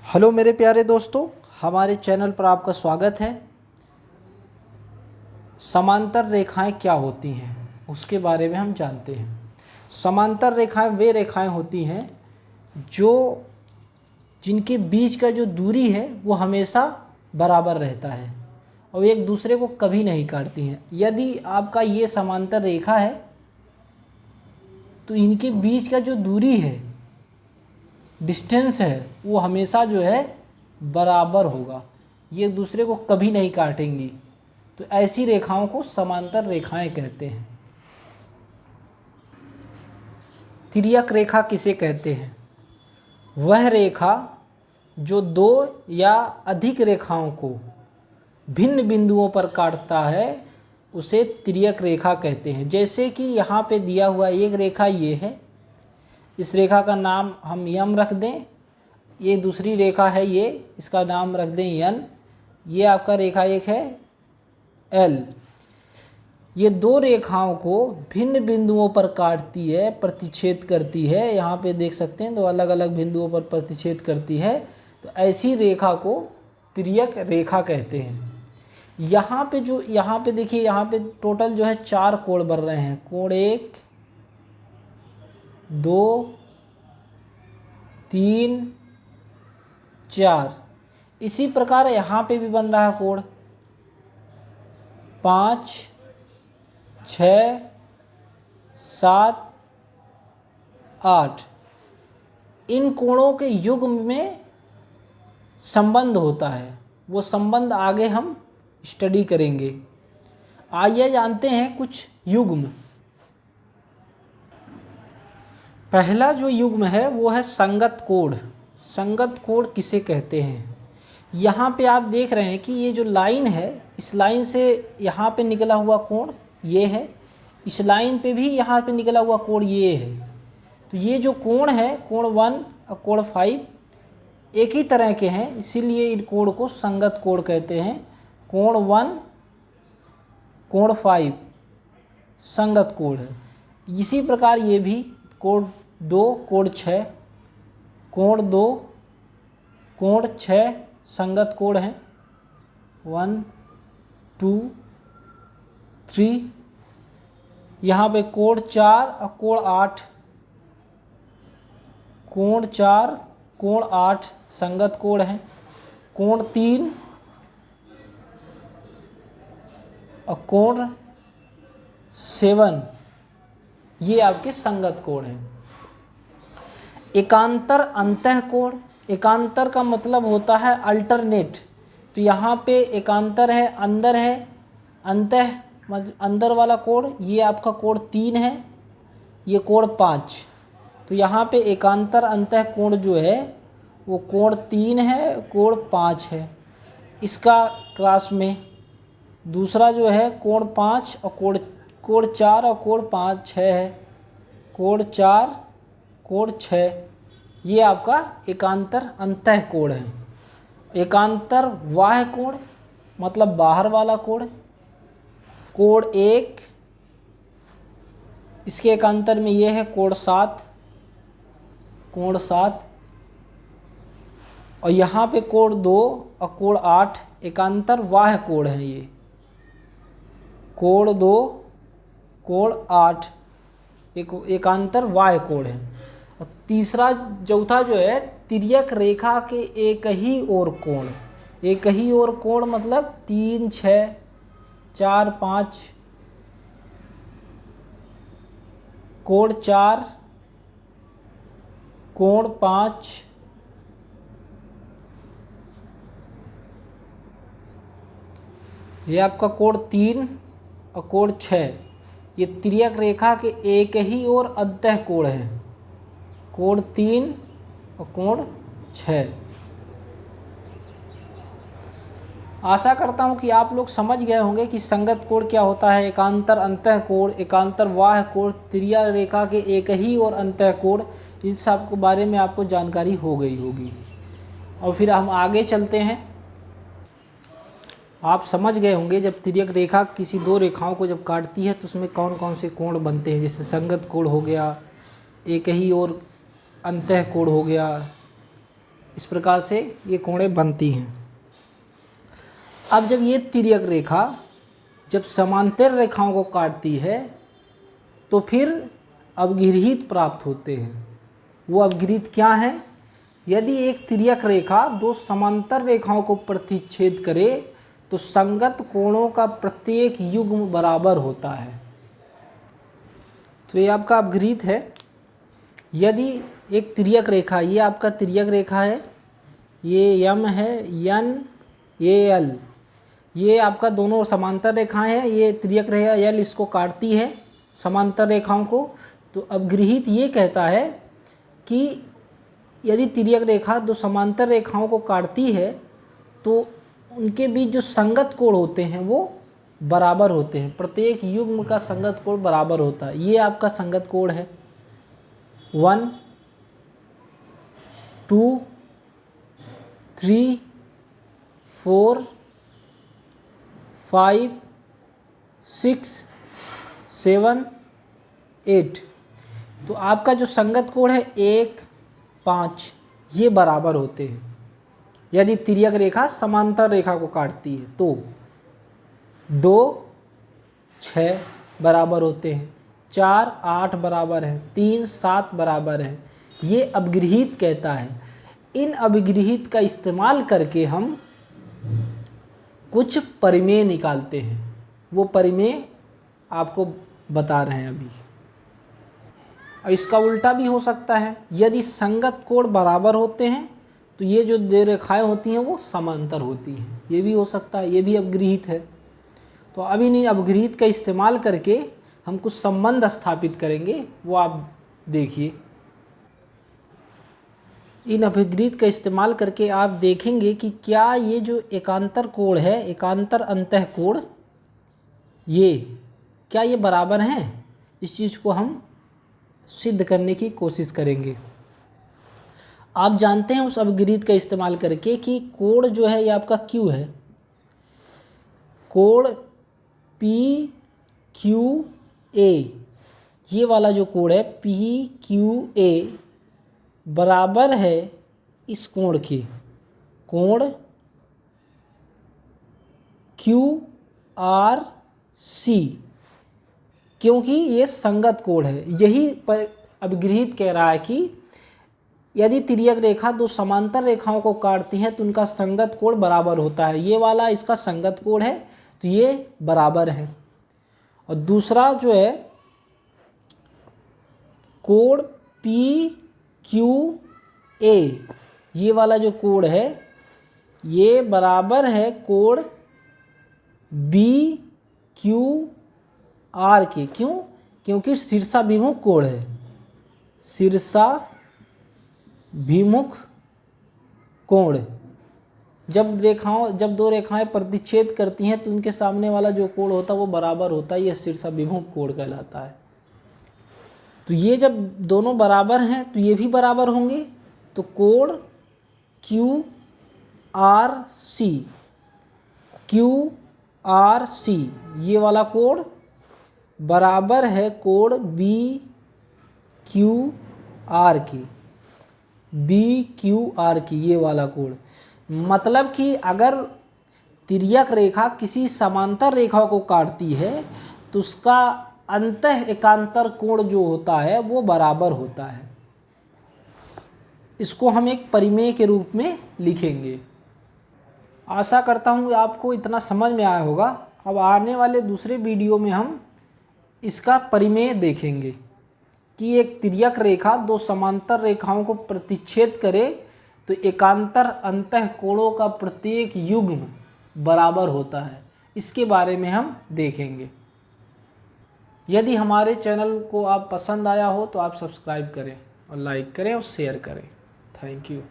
Hello मेरे प्यारे दोस्तों, हमारे चैनल पर आपका स्वागत है। समांतर रेखाएं क्या होती हैं उसके बारे में हम जानते हैं। समांतर रेखाएं वे रेखाएं होती हैं जिनके बीच का जो दूरी है वो हमेशा बराबर रहता है और एक दूसरे को कभी नहीं काटती हैं। यदि आपका ये समांतर रेखा है तो इनके बीच का जो दूरी है, डिस्टेंस है, वो हमेशा जो है बराबर होगा, ये एक दूसरे को कभी नहीं काटेंगी। तो ऐसी रेखाओं को समांतर रेखाएं कहते हैं। तिर्यक रेखा किसे कहते हैं? वह रेखा जो दो या अधिक रेखाओं को भिन्न बिंदुओं पर काटता है उसे तिर्यक रेखा कहते हैं। जैसे कि यहाँ पे दिया हुआ एक रेखा ये है, इस रेखा का नाम हम यम रख दें। ये दूसरी रेखा है, ये इसका नाम रख दें यन। ये आपका रेखा एक है एल। ये दो रेखाओं को भिन्न बिंदुओं पर काटती है, प्रतिच्छेद करती है। यहाँ पे देख सकते हैं दो अलग अलग बिंदुओं पर प्रतिच्छेद करती है। तो ऐसी रेखा को तिर्यक रेखा कहते हैं। यहाँ पे देखिए, यहाँ पे टोटल जो है 4 कोण बन रहे हैं। कोण 1, 2, 3, 4। इसी प्रकार यहाँ पे भी बन रहा है कोण 5, 6, 7, 8। इन कोणों के युग्म में संबंध होता है, वो संबंध आगे हम स्टडी करेंगे। आइए जानते हैं कुछ युग्म। पहला जो युग्म है वो है संगत कोण। संगत कोण किसे कहते हैं? यहाँ पे आप देख रहे हैं कि ये जो लाइन है, इस लाइन से यहाँ पे निकला हुआ कोण ये है, इस लाइन पे भी यहाँ पे निकला हुआ कोण ये है। तो ये जो कोण है, कोण 1 और कोण 5 एक ही तरह के हैं, इसीलिए इन कोण को संगत कोण कहते हैं। कोण 1, कोण 5 संगत कोण है। इसी प्रकार ये भी कोण 2, कोण 6, कोण 2, कोण 6 संगत कोण हैं। 1, 2, 3। यहाँ पे कोण 4 और कोण 8, कोण 4, कोण 8 संगत कोण हैं। कोण 3 और कोण 7 ये आपके संगत कोण हैं। एकांतर अंतः कोण। एकांतर का मतलब होता है अल्टरनेट। तो यहाँ पे एकांतर है, अंदर है, अंतः मतलब अंदर वाला कोण, ये आपका कोण 3 है, ये कोण 5। तो यहाँ पे एकांतर अंतः कोण जो है वो कोण 3 है, कोण 5 है। इसका क्लास में दूसरा जो है कोण 5 और कोण 4 और कोण 5, 6 है। कोण 4, कोण 6 ये आपका एकांतर अंतः कोण है। एकांतर बाह्य कोण मतलब बाहर वाला कोण। कोण 1 इसके एकांतर में ये है कोण 7, कोण 7। और यहाँ पे कोण 2 और कोण 8 एकांतर बाह्य कोण है। ये कोण 2, कोण 8 एकांतर बाह्य कोण है। और तीसरा चौथा जो है तिर्यक रेखा के एक ही ओर कोण। एक ही ओर कोण मतलब 3, 6, 4, 5। कोण 4, कोण 5, ये आपका कोण 3 और कोण 6 ये तिर्यक रेखा के एक ही ओर अंतः कोण है। कोण 3 और कोण 6। आशा करता हूँ कि आप लोग समझ गए होंगे कि संगत कोण क्या होता है, एकांतर अंतः कोण, एकांतर बाह्य कोण, तिर्यक रेखा के एक ही ओर अंतः कोण। इन सब के बारे में आपको जानकारी हो गई होगी। और फिर हम आगे चलते हैं। आप समझ गए होंगे जब तिर्यक रेखा किसी दो रेखाओं को जब काटती है तो उसमें कौन कौन से कोण बनते हैं। जैसे संगत कोण हो गया, एक ही ओर अंतः कोण हो गया, इस प्रकार से ये कोणें बनती हैं। अब जब ये तिर्यक रेखा जब समांतर रेखाओं को काटती है तो फिर अवगृहीत प्राप्त होते हैं। वो अवगृहीत क्या है? यदि एक तिर्यक रेखा दो समांतर रेखाओं को प्रतिच्छेद करे तो संगत कोणों का प्रत्येक युग्म बराबर होता है। तो ये आपका अवगृहीत है। यदि एक तिर्यक रेखा, ये आपका तिर्यक रेखा है, ये यम है, यन, ये यल, ये आपका दोनों समांतर रेखाएं हैं। ये तिर्यक रेखा यल इसको काटती है समांतर रेखाओं को। तो अवगृहीत ये कहता है कि यदि तिर्यक रेखा दो समांतर रेखाओं को काटती है तो उनके बीच जो संगत कोण होते हैं वो बराबर होते हैं। प्रत्येक युग्म का संगत कोण बराबर होता है। ये आपका संगत कोण है 1, 2, 3, 4, 5, 6, 7, 8। तो आपका जो संगत कोण है 1, 5 ये बराबर होते हैं। यदि तिर्यक रेखा समांतर रेखा को काटती है तो 2, 6 बराबर होते हैं, 4, 8 बराबर है, 3, 7 बराबर है। ये अवगृहीत कहता है। इन अवगृहीत का इस्तेमाल करके हम कुछ परिमेय निकालते हैं। वो परिमेय आपको बता रहे हैं अभी। और इसका उल्टा भी हो सकता है। यदि संगत कोण बराबर होते हैं तो ये जो दो रेखाएं होती हैं वो समांतर होती हैं। ये भी हो सकता है, ये भी अवगृहीत है। तो अब इन अवगृहीत का इस्तेमाल करके हम कुछ संबंध स्थापित करेंगे, वो आप देखिए। इन अभिगृहीत का इस्तेमाल करके आप देखेंगे कि क्या ये जो एकांतर कोण है, एकांतर अंतः कोण, ये क्या ये बराबर हैं? इस चीज़ को हम सिद्ध करने की कोशिश करेंगे। आप जानते हैं उस अभिगृहीत का इस्तेमाल करके कि कोण जो है ये आपका क्यू है। कोण पी क्यू ए, ये वाला जो कोण है पी क्यू ए बराबर है इस कोण के, कोण क्यू आर सी, क्योंकि ये संगत कोण है। यही पर अभिगृहीत कह रहा है कि यदि तिर्यक रेखा दो समांतर रेखाओं को काटती हैं तो उनका संगत कोण बराबर होता है। ये वाला इसका संगत कोण है तो ये बराबर है। और दूसरा जो है कोण पी क्यू ए, ये वाला जो कोण है ये बराबर है कोण बी क्यू आर के। क्यों? क्योंकि शीर्षाभिमुख कोण है, शीर्षाभिमुख कोण। जब दो रेखाएं प्रतिच्छेद करती हैं तो उनके सामने वाला जो कोण होता है वो बराबर होता है। ये शीर्षाभिमुख कोण कहलाता है। तो ये जब दोनों बराबर हैं तो ये भी बराबर होंगे। तो कोण क्यू आर सी, ये वाला कोण बराबर है कोण बी क्यू आर की, ये वाला कोण। मतलब कि अगर तिर्यक रेखा किसी समांतर रेखा को काटती है तो उसका अंतः एकांतर कोण जो होता है वो बराबर होता है। इसको हम एक परिमेय के रूप में लिखेंगे। आशा करता हूँ आपको इतना समझ में आया होगा। अब आने वाले दूसरे वीडियो में हम इसका परिमेय देखेंगे कि एक तिर्यक रेखा दो समांतर रेखाओं को प्रतिच्छेद करे तो एकांतर अंतः कोणों का प्रत्येक युग्म बराबर होता है। इसके बारे में हम देखेंगे। यदि हमारे चैनल को आप पसंद आया हो तो आप सब्सक्राइब करें और लाइक करें और शेयर करें। Thank you.